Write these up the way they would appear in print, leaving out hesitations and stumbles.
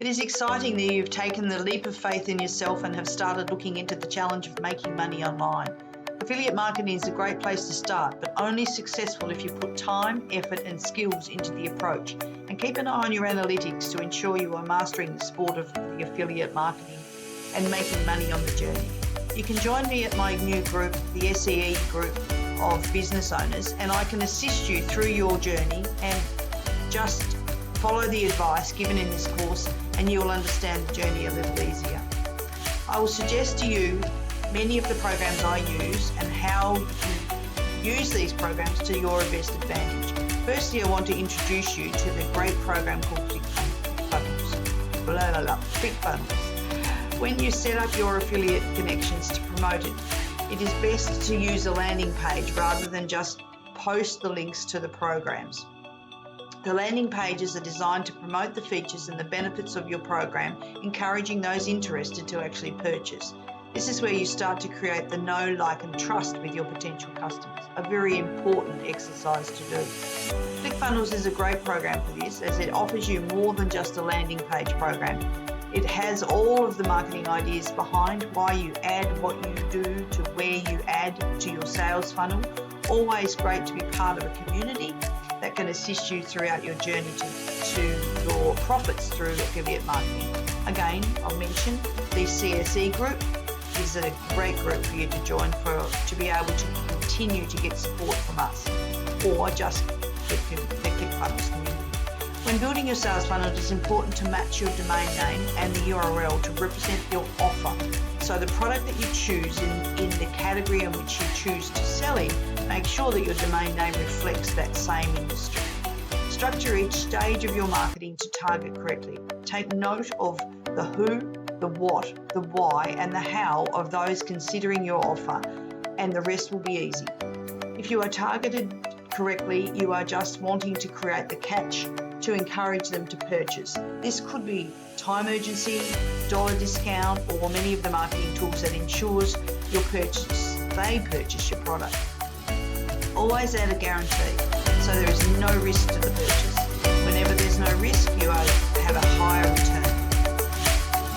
It is exciting that you've taken the leap of faith in yourself and have started looking into the challenge of making money online. Affiliate marketing is a great place to start, but only successful if you put time, effort, and skills into the approach. And keep an eye on your analytics to ensure you are mastering the sport of the affiliate marketing and making money on the journey. You can join me at my new group, the SEE group of business owners, and I can assist you through your journey and just follow the advice given in this course and you will understand the journey a little easier. I will suggest to you many of the programs I use and how you can use these programs to your best advantage. Firstly, I want to introduce you to the great program called ClickFunnels. ClickFunnels. When you set up your affiliate connections to promote it, it is best to use a landing page rather than just post the links to the programs. The landing pages are designed to promote the features and the benefits of your program, encouraging those interested to actually purchase. This is where you start to create the know, like, and trust with your potential customers, a very important exercise to do. ClickFunnels is a great program for this, as it offers you more than just a landing page program. It has all of the marketing ideas behind why you add what you do to where you add to your sales funnel. Always great to be part of a community that can assist you throughout your journey to your profits through affiliate marketing. Again, I'll mention the CSE group is a great group for you to join to be able to continue to get support from us, or just the ClickFunnels community. When building your sales funnel, it is important to match your domain name and the URL to represent your offer. So the product that you choose in the category in which you choose to sell in, make sure that your domain name reflects that same industry. Structure each stage of your marketing to target correctly. Take note of the who, the what, the why, and the how of those considering your offer, and the rest will be easy. If you are targeted correctly, you are just wanting to create the catch to encourage them to purchase. This could be time urgency, dollar discount, or many of the marketing tools that ensures they purchase your product. Always add a guarantee, so there is no risk to the purchase. Whenever there's no risk, you have a higher return.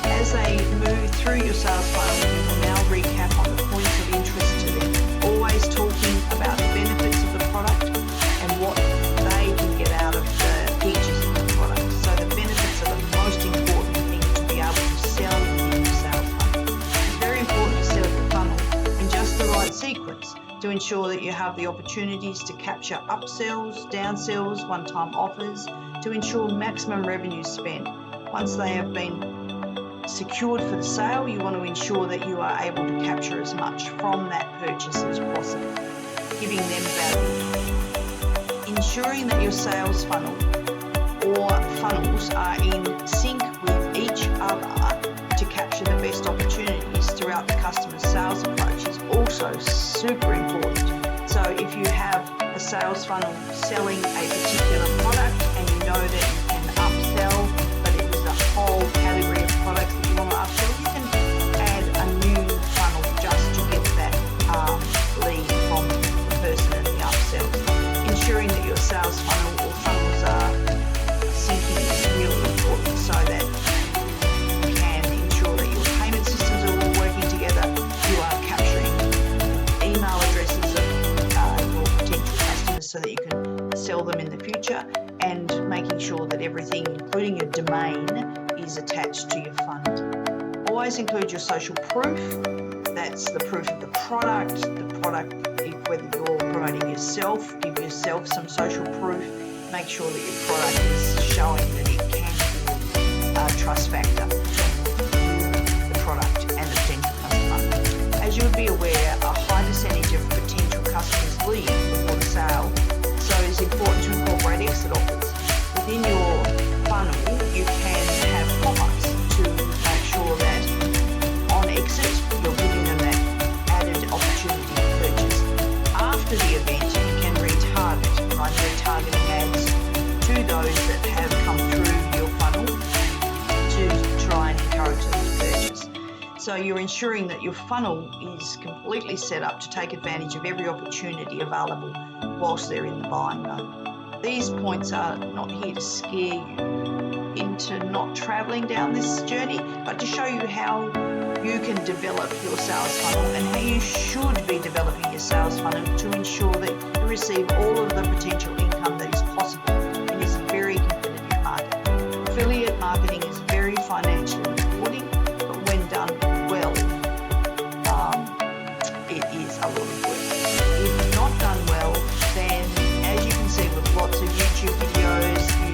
As they move through your sales funnel, we will now recap on the points of interest to them, always talking about the benefits of the product and what they can get out of the features of the product. So the benefits are the most important thing to be able to sell in your sales funnel. It's very important to set up the funnel in just the right sequence to ensure that you have the opportunities to capture upsells, downsells, one-time offers, to ensure maximum revenue spent. Once they have been secured for the sale, you want to ensure that you are able to capture as much from that purchase as possible, giving them value. Ensuring that your sales funnel or funnels are in sync with each other to capture the best opportunities throughout the customer's sales approach is also super important. So if you have a sales funnel selling a particular product and you know that you can upsell, but it is a whole category of products that you want to upsell, you can add a new funnel just to get that lead from the person in the upsells. Ensuring that your sales funnel or funnels are syncing is really important, so that you can ensure that your payment systems are all working together. You are capturing email addresses of your potential customers so that you can sell them in the future, and making sure that everything, including your domain, is attached to your funnel. Always include your social proof. That's the proof of the product, whether you're promoting yourself, give yourself some social proof. Make sure that your product is showing that it can be a trust factor between the product and the potential customer. As you would be aware, a high percentage of potential customers leave before the sale, so it's important to incorporate exit offers. Within your funnel, you can have pop-ups to make sure that on exit, you're giving them that added opportunity to purchase. After the event, you can retarget, run retargeting ads to those that have come through your funnel to try and encourage them to purchase. So you're ensuring that your funnel is completely set up to take advantage of every opportunity available whilst they're in the buying mode. these points are not here to scare you into not traveling down this journey, but to show you how you can develop your sales funnel and how you should be developing your sales funnel to ensure that you receive all of the potential income that is possible in this very competitive market. Affiliate marketing is very financially rewarding, but when done well, it is a lot of work. If not done well, then as you can see with lots of YouTube videos, you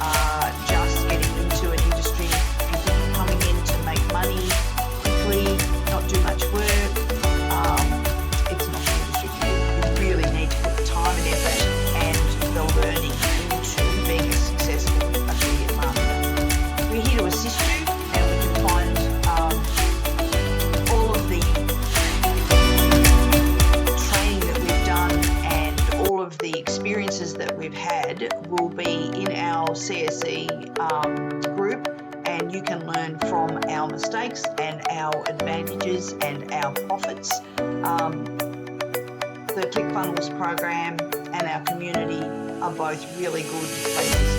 are just getting into an industry, you think you're coming in to make money quickly, not do much work. It's not the industry for you. You really need to put the time and effort and the learning into being a successful affiliate marketer. We're here to assist you, and we can find all of the training that we've done and all of the experiences that we've had will be in our CSE group, and you can learn from our mistakes and our advantages and our profits. The ClickFunnels program and our community are both really good places